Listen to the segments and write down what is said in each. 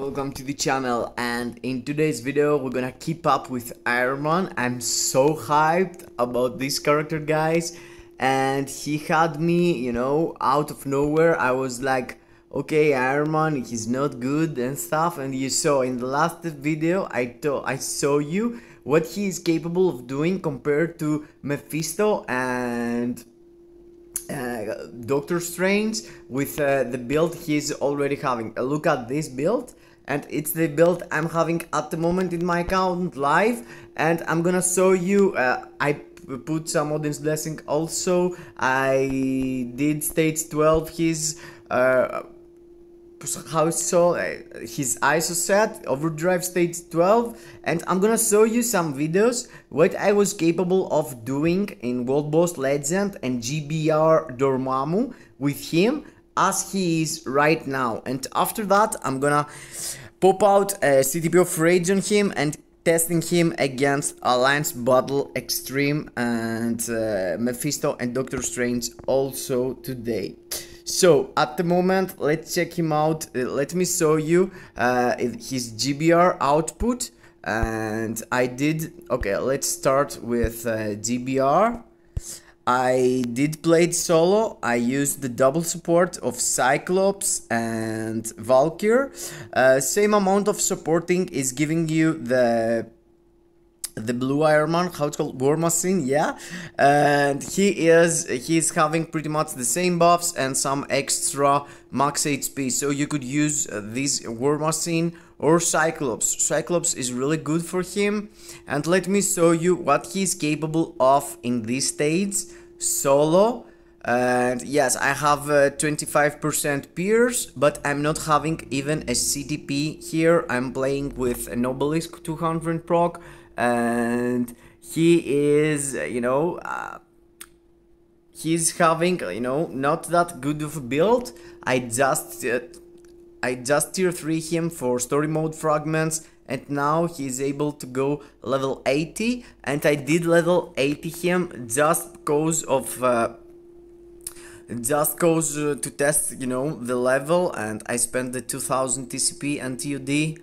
welcome to the channel, and in today's video we're gonna keep up with Ironman. I'm so hyped about this character, guys, and he had me, out of nowhere. I was like, okay, Ironman, he's not good and stuff, and you saw in the last video I saw you what he is capable of doing compared to MEPHISTO and Doctor Strange with the build he's already having. Look at this build, and it's the build I'm having at the moment in my account live, and I'm gonna show you. I put some audience blessing also. I did stage 12 his his ISO set, overdrive stage 12, and I'm gonna show you some videos what I was capable of doing in World Boss Legend and GBR DORMAMU with him as he is right now. And after that I'm gonna pop out a CTP of Rage on him and testing him against Alliance Battle Extreme and MEPHISTO and Doctor Strange also today. So at the moment, let's check him out. Let me show you his GBR output. And I did, okay, let's start with GBR. I did play it solo. I used the double support of Cyclops and Valkyr. Same amount of supporting is giving you the blue Ironman, how it's called, War Machine, yeah, and he's having pretty much the same buffs and some extra max HP, so you could use this War Machine or Cyclops. Cyclops is really good for him, and let me show you what he's capable of in this stage solo. And yes, I have 25% Pierce, but I'm not having even a CTP here. I'm playing with an Obelisk 200 proc, and he is, he's having, not that good of a build. I just tier 3 him for story mode fragments, and now he's able to go level 80, and I did level 80 him just because of to test, the level, and I spent the 2000 TCP and TUD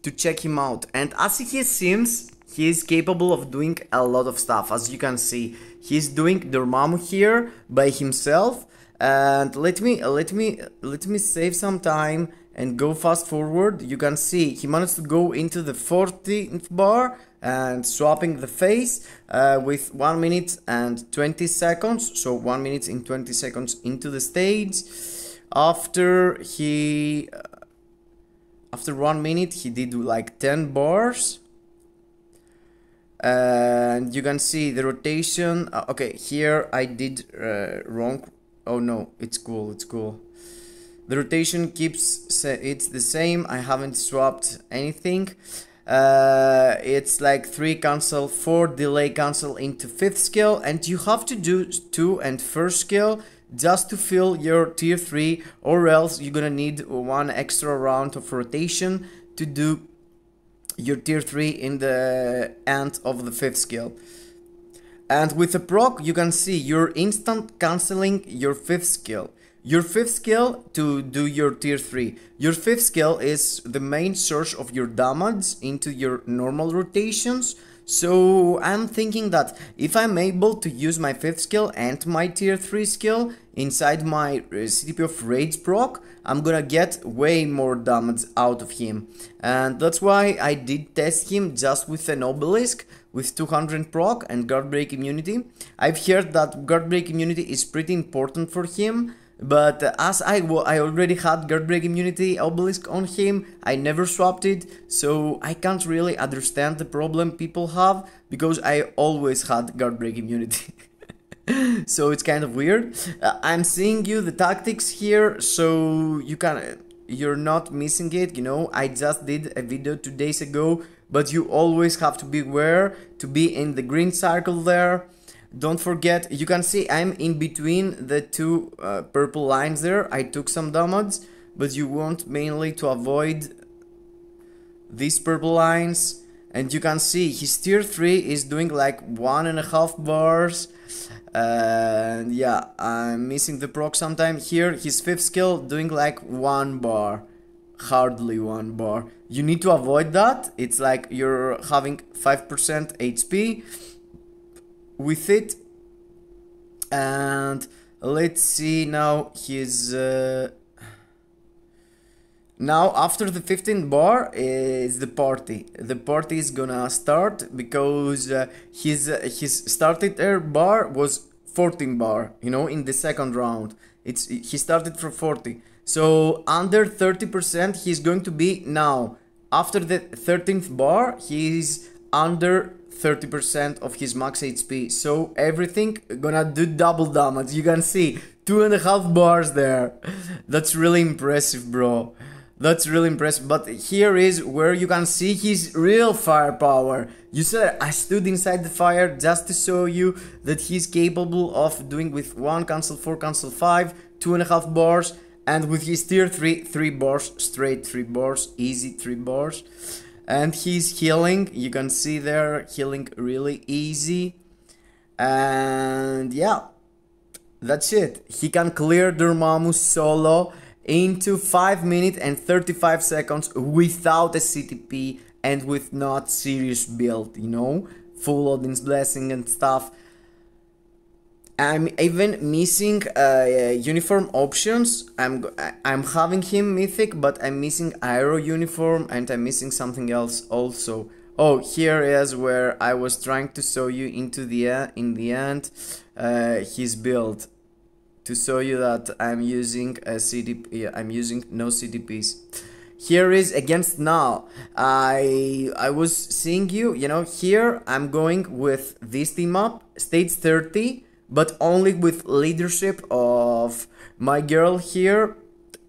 to check him out. And as he seems, he is capable of doing a lot of stuff. As you can see, he's doing DORMAMU here by himself. And let me save some time and go fast forward. You can see he managed to go into the 14th bar and swapping the face with 1 minute and 20 seconds. So 1 minute and 20 seconds into the stage. After 1 minute he did like 10 bars. And you can see the rotation. Okay, here I did wrong. Oh no, it's cool. The rotation keeps, it's the same. I haven't swapped anything. It's like 3 cancel, 4 delay cancel into 5th skill, and you have to do 2 and 1st skill just to fill your tier 3, or else you're gonna need 1 extra round of rotation to do your tier 3 in the end of the 5th skill. And with the proc, you can see you're instant cancelling your 5th skill. Your 5th skill to do your tier 3. Your 5th skill is the main source of your damage into your normal rotations. So I'm thinking that if I'm able to use my 5th skill and my tier 3 skill inside my CTP of Rage proc, I'm gonna get way more damage out of him. And that's why I did test him just with an Obelisk with 200 proc and guard break immunity. I've heard that guard break immunity is pretty important for him, but as I already had guard break immunity Obelisk on him, I never swapped it, so I can't really understand the problem people have, because I always had guard break immunity. So it's kind of weird. I'm seeing you the tactics here, so you're not missing it. I just did a video 2 days ago, but you always have to be aware to be in the green circle there. Don't forget, you can see I'm in between the 2 purple lines there. I took some damage, but you want mainly to avoid these purple lines. And you can see his tier 3 is doing like 1.5 bars. And yeah, I'm missing the proc sometime. Here his 5th skill doing like 1 bar. hardly 1 bar. You need to avoid that. It's like you're having 5% HP with it. And let's see now his now after the 15th bar is the party. The party is gonna start because his started bar was 14 bar, you know, in the second round. He started from 40. So under 30% he's going to be now. After the 13th bar, he's under 30% of his max HP. So everything gonna do double damage. You can see 2.5 bars there. That's really impressive, bro. That's really impressive. But here is where you can see his real firepower. You said I stood inside the fire just to show you that he's capable of doing with 1 cancel 4 cancel 5, 2.5 bars, and with his tier 3, 3 bars, straight 3 bars, easy 3 bars. And he's healing, you can see there, healing really easy. And yeah, that's it. He can clear Dormammu solo into 5 minutes and 35 seconds without a CTP and with not serious build, you know, full Odin's Blessing and stuff. I'm even missing uniform options. I'm having him mythic, but I'm missing aero uniform and I'm missing something else also. Oh, here is where I was trying to show you into the in the end his build, to show you that I'm using a CTP. I'm using no CTPs. Here is against KNULL. I was seeing you know, here I'm going with this team up, stage 30, but only with leadership of my girl here,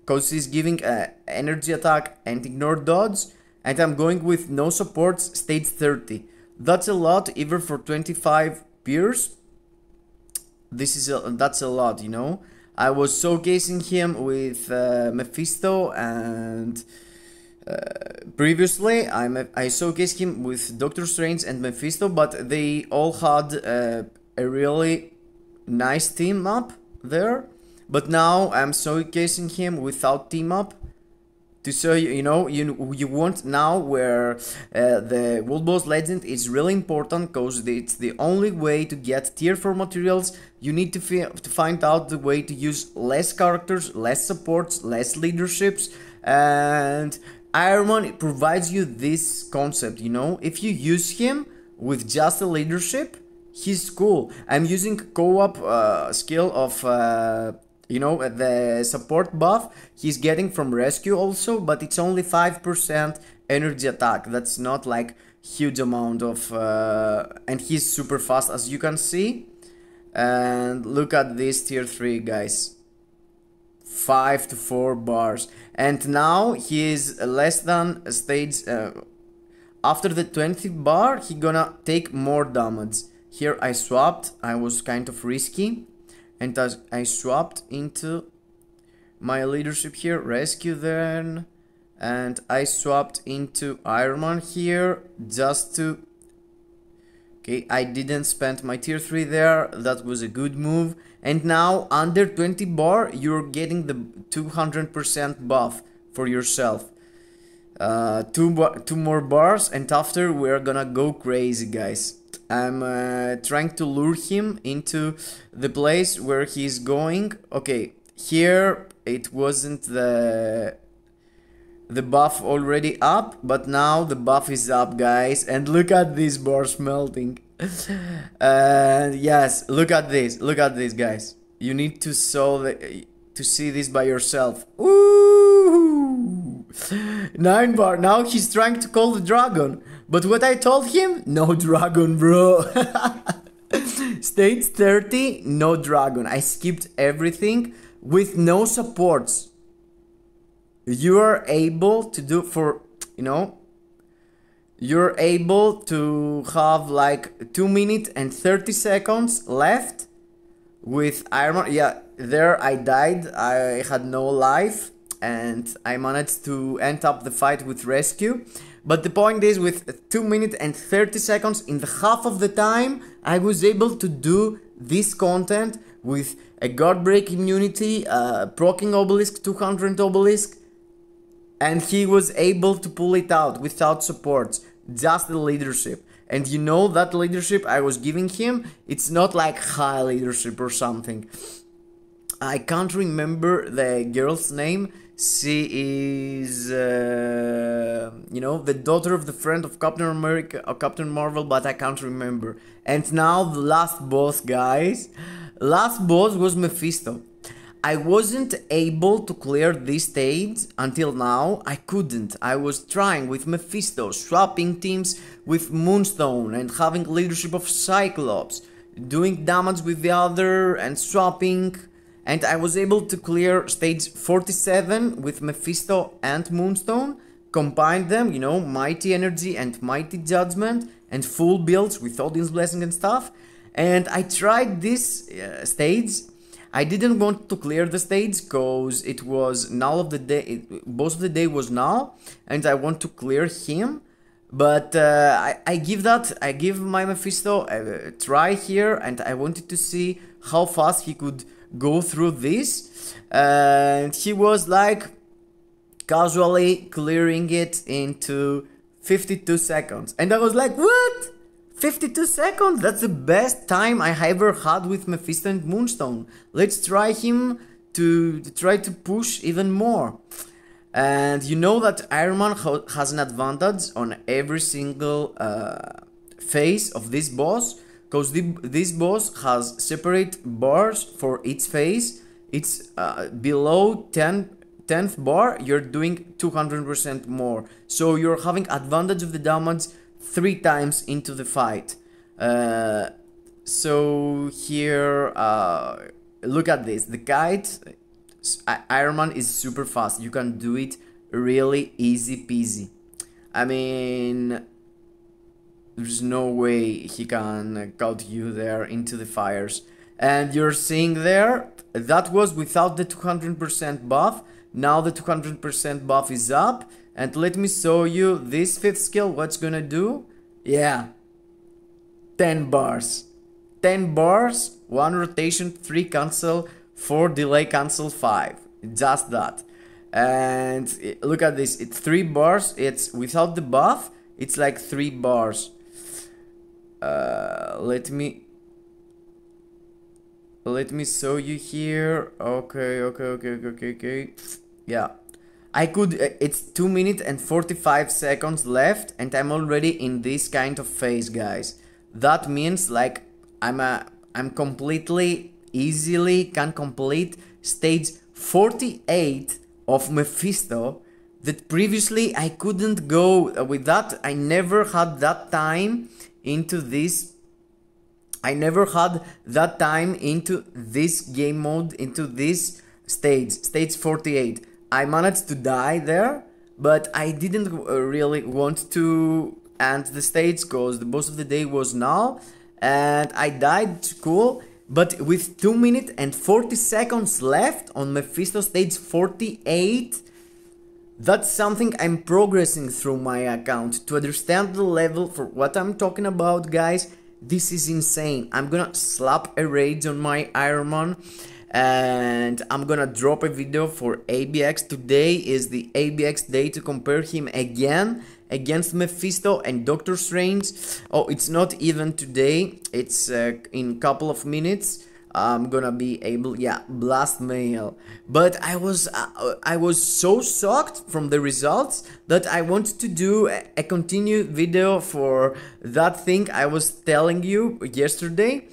because she's giving energy attack and ignore dodge, and I'm going with no supports, stage 30. That's a lot, even for 25 peers. That's a lot, you know. I was showcasing him with MEPHISTO, and previously I showcased him with Doctor Strange and MEPHISTO, but they all had a really nice team up there. But now I'm showcasing him without team up, to show you, you know, you want now where the World Boss Legend is really important, because it's the only way to get tier 4 materials. You need to find out the way to use less characters, less supports, less leaderships, and Ironman provides you this concept, you know. If you use him with just a leadership, he's cool. I'm using co-op skill of you know, the support buff he's getting from rescue also, but it's only 5% energy attack. That's not like huge amount of and he's super fast, as you can see. And look at this tier 3, guys, 5 to 4 bars, and now he is less than stage after the 20th bar. He gonna take more damage. Here I swapped, I was kind of risky, and I swapped into my leadership here, rescue then, and I swapped into Ironman here just to... Okay, I didn't spend my tier 3 there, that was a good move. And now under 20 bar you're getting the 200% buff for yourself. Two more bars, and after we're gonna go crazy, guys. I'm trying to lure him into the place where he's going. Okay, here it wasn't the buff already up, but now the buff is up, guys, and look at these bars melting. And yes, look at this, guys. You need to see this by yourself. Ooh, 9 bar. Now he's trying to call the dragon, but what I told him, no dragon, bro. Stage 30, no dragon. I skipped everything with no supports. You are able to do, for, you know, you're able to have like 2 minutes and 30 seconds left with Ironman. Yeah, there I died. I had no life, and I managed to end up the fight with rescue. But the point is, with 2 minutes and 30 seconds, in the half of the time, I was able to do this content with a guard break immunity, proccing obelisk, 200 obelisk, and he was able to pull it out without supports, just the leadership. And you know that leadership I was giving him, it's not like high leadership or something. I can't remember the girl's name. She is, you know, the daughter of the friend of Captain America or Captain Marvel, but I can't remember. And now the last boss, guys. Last boss was Mephisto. I wasn't able to clear this stage until now. I couldn't. I was trying with Mephisto, swapping teams with Moonstone and having leadership of Cyclops, doing damage with the other and swapping. And I was able to clear stage 47 with Mephisto and Moonstone, combine them, you know, Mighty Energy and Mighty Judgment, and full builds with Odin's Blessing and stuff. And I tried this stage. I didn't want to clear the stage because it was null of the day, boss of the day was null, and I want to clear him. But I give my Mephisto a try here, and I wanted to see how fast he could go through this, and he was like casually clearing it into 52 seconds, and I was like, what? 52 seconds? That's the best time I ever had with Mephisto and Moonstone. Let's try him to try to push even more. And you know that Ironman has an advantage on every single phase of this boss, because this boss has separate bars for each phase. It's below 10th bar, you're doing 200% more. So you're having advantage of the damage 3 times into the fight. So here, look at this. The kite, Ironman is super fast. You can do it really easy peasy. I mean, there's no way he can cut you there into the fires. And you're seeing there, that was without the 200% buff. Now the 200% buff is up. And let me show you this 5th skill, what's gonna do. Yeah, 10 bars. 10 bars, 1 rotation, 3 cancel, 4 delay cancel, 5. Just that. And look at this, it's 3 bars, it's without the buff, it's like 3 bars. Let me show you here. Okay. Yeah, I could. It's 2 minutes and 45 seconds left, and I'm already in this kind of phase, guys. That means like I'm completely easily can complete stage 48 of Mephisto. That previously I couldn't go with that. I never had that time into this. I never had that time into this game mode, into this stage 48. I managed to die there, but I didn't really want to end the stage because the boss of the day was null, and I died, cool. But with 2 minutes and 40 seconds left on Mephisto stage 48, that's something I'm progressing through my account. To understand the level for what I'm talking about, guys, this is insane. I'm gonna slap a rage on my Ironman, and I'm gonna drop a video for ABX. Today is the ABX day to compare him again against Mephisto and Doctor Strange. Oh, it's not even today, it's in couple of minutes. I'm gonna be able, yeah, blast mail. But I was so shocked from the results that I want to do a continued video for that thing I was telling you yesterday.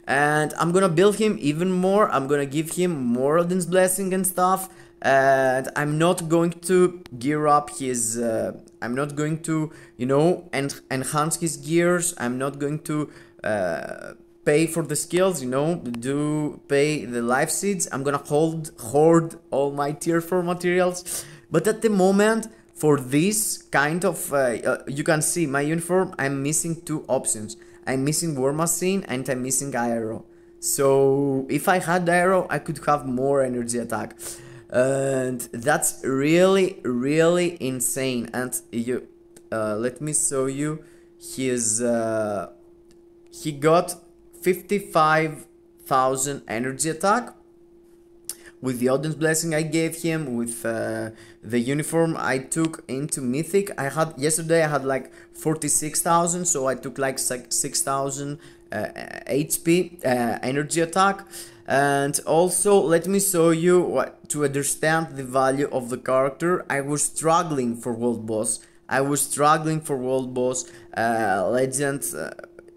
And I'm gonna build him even more. I'm gonna give him more Odin's Blessing and stuff. And I'm not going to gear up his, I'm not going to, you know, enhance his gears. I'm not going to pay for the skills, you know, pay the life seeds. I'm gonna hoard all my tier 4 materials. But at the moment, for this kind of, you can see my uniform, I'm missing 2 options. I'm missing War Machine and I'm missing Aero. So if I had Aero, I could have more energy attack. And that's really, really insane. And you, let me show you his, he got 55,000 energy attack with the audience blessing I gave him, with the uniform I took into Mythic. Yesterday I had like 46,000, so I took like 6,000 HP energy attack. And also let me show you what, to understand the value of the character. I was struggling for world boss. Legend.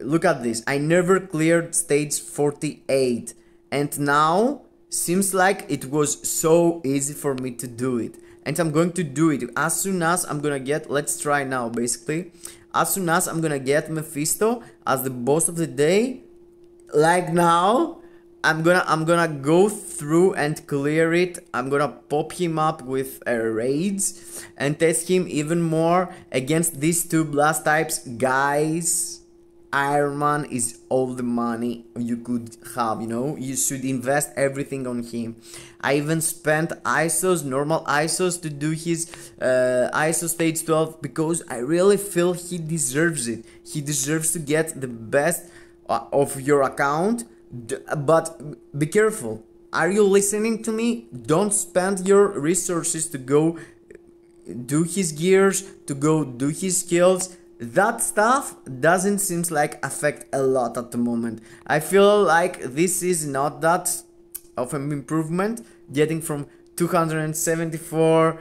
Look at this. I never cleared stage 48, and now seems like it was so easy for me to do it. And I'm going to do it as soon as I'm gonna get, let's try now basically, as soon as I'm gonna get Mephisto as the boss of the day, like now, I'm gonna go through and clear it. I'm gonna pop him up with raids and test him even more against these two blast types. Guys, Ironman is all the money you could have, you know. You should invest everything on him. I even spent ISOs, normal ISOs, to do his ISO stage 12 because I really feel he deserves it. He deserves to get the best of your account. But be careful. Are you listening to me? Don't spend your resources to go do his gears, to go do his skills. That stuff doesn't seem like affect a lot at the moment. I feel like this is not that of an improvement, getting from 274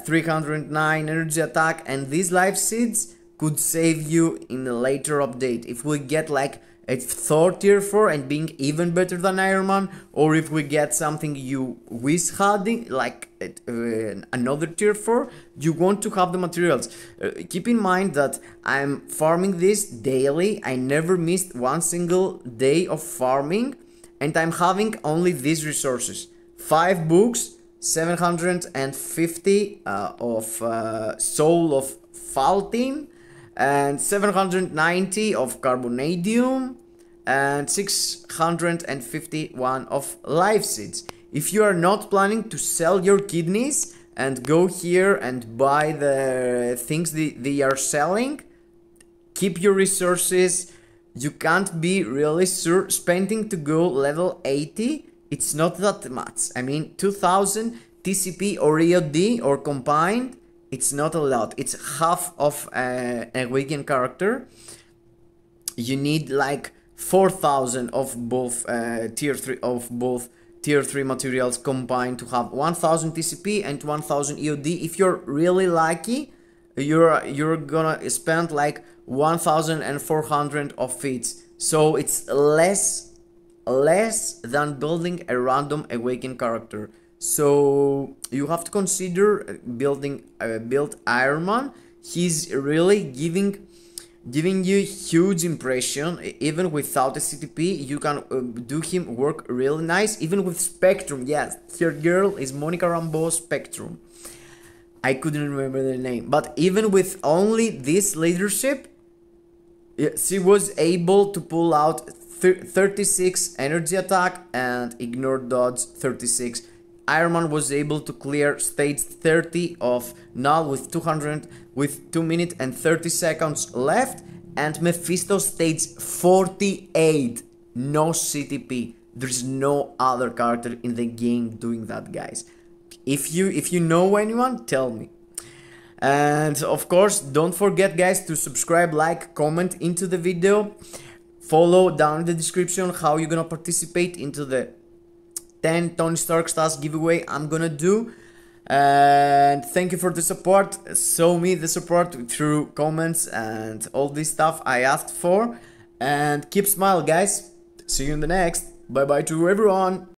309 energy attack, and these life seeds could save you in a later update if we get like a Thor tier 4 and being even better than Ironman, or if we get something you wish had, like another tier 4, you want to have the materials. Keep in mind that I'm farming this daily. I never missed one single day of farming, and I'm having only these resources: 5 books, 750 of soul of Faltin, and 790 of carbonadium, and 651 of life seeds. If you are not planning to sell your kidneys and go here and buy the things they are selling, keep your resources. You can't be really sure spending to go level 80. It's not that much. I mean, 2000 TCP or EOD or combined, it's not a lot. It's half of a weekend character. You need like 4,000 of both tier 3 materials combined to have 1000 TCP and 1000 EOD. If you're really lucky, you're gonna spend like 1400 of feats. So it's less than building a random awakened character. So you have to consider building build Ironman. He's really giving you huge impression. Even without a CTP, you can do him work really nice. Even with Spectrum, yes, her girl is Monica Rambeau Spectrum. I couldn't remember the name, but even with only this leadership, she was able to pull out 36 energy attack and ignore dodge 36. Ironman was able to clear stage 30 of Null with 2 minutes and 30 seconds left, and Mephisto stage 48, no CTP. There's no other character in the game doing that, guys. If you know anyone, tell me. And of course, don't forget, guys, to subscribe, like, comment into the video, follow down in the description how you're gonna participate into the 10 Tony Stark stars giveaway I'm gonna do. And thank you for the support. Show me the support through comments and all this stuff I asked for. And keep smile, guys. See you in the next. Bye bye to everyone.